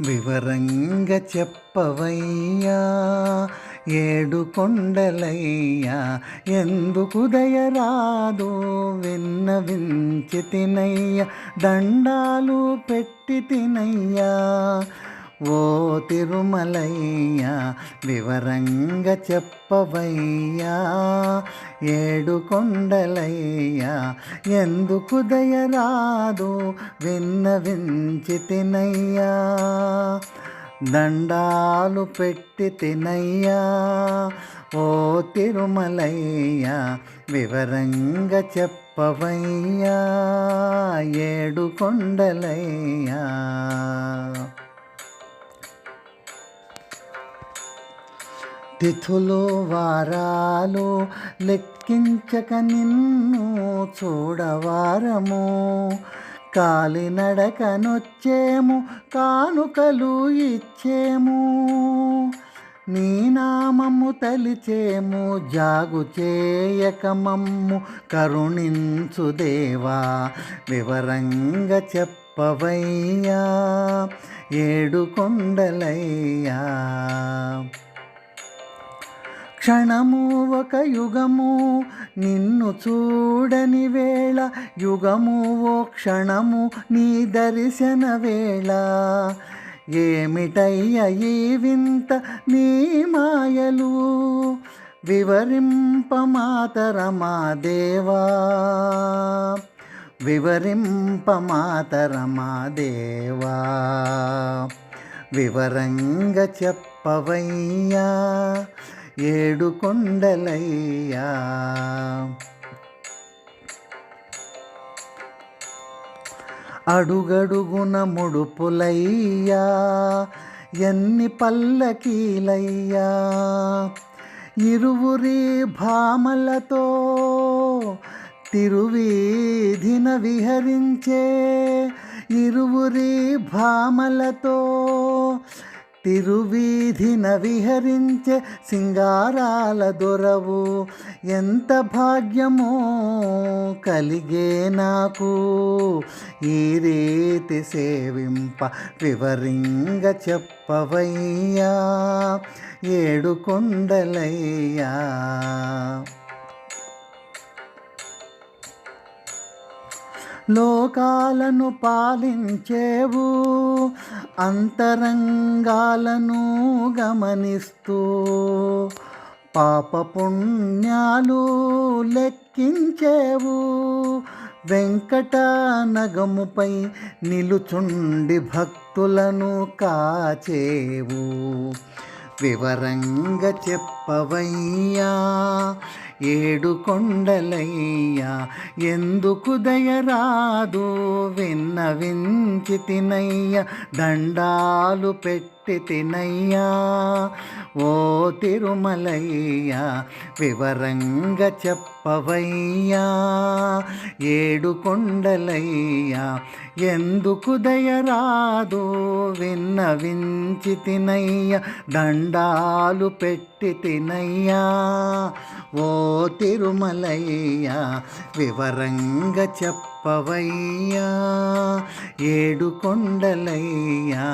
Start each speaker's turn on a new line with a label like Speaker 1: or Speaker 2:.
Speaker 1: వివరంగా చెప్పవయ్యా ఏడు కొండలయ్యా, ఎందుకు దయరాదు విన్నవించి తినయ్యా, దండాలు పెట్టి తినయ్యా. ఓ తిరుమలయ్యా వివరంగా చెప్పవయ్యా ఏడు కొండలయ్యా, ఎందుకు దయరాదు విన్నవించి తినయ్యా, దండాలు పెట్టి తినయ్యా. ఓ తిరుమలయ్యా వివరంగా చెప్పవయ్యా ఏడు కొండలయ్యా. తిథులు వారాలు లెక్కించక నిన్ను చూడవారము, కాలినడకనొచ్చేము కానుకలు ఇచ్చేము, నీ నామము తలిచేము జాగు చేయక మమ్ము కరుణించు దేవా. వివరంగా చెప్పవయ్యా ఏడు కొండలయ్యా. క్షణము ఒక యుగము నిన్ను చూడని వేళ, యుగము ఓ క్షణము నీ దర్శన వేళ, ఏమిటయ్య ఈ వింత నీ మాయలు వివరింపమాతరమా దేవా. వివరింపమాతరమా దేవా. వివరంగా చెప్పవయ్యా ఏడు కొండలయ్యా. అడుగడుగున ముడుపులయ్యా ఎన్ని పల్లకీలయ్యా, ఇరువురి భామలతో తిరువీధిన విహరించే, ఇరువురి భామలతో తిరువీధిన విహరించే సింగారాల దొరవు, ఎంత భాగ్యమో కలిగే నాకు ఈ రీతి సేవింప. వివరంగా చెప్పవయ్యా ఏడు కొండలయ్యా. లోకాలను పాలించేవు అంతరంగాలను గమనిస్తూ, పాప పుణ్యాలు లెక్కించేవు, వెంకట నగముపై నిలుచుండి భక్తులను కాచేవు. వివరంగా చెప్పవయ్యా ఏడు కొండలయ్యా, ఎందుకు దయరాదు విన్నవించి తినయ్యా, దండాలు పెట్టి తినయ్యా. ఓ తిరుమలయ్యా వివరంగా చెప్పవయ్యా ఏడు కొండలయ్యా, ఎందుకు దయరాదు విన్నవించి తినయ్యా, దండాలు పెట్టి తినయ్యా. ఓ తిరుమలయ్యా వివరంగా చెప్పవయ్యా ఏడు కొండలయ్యా.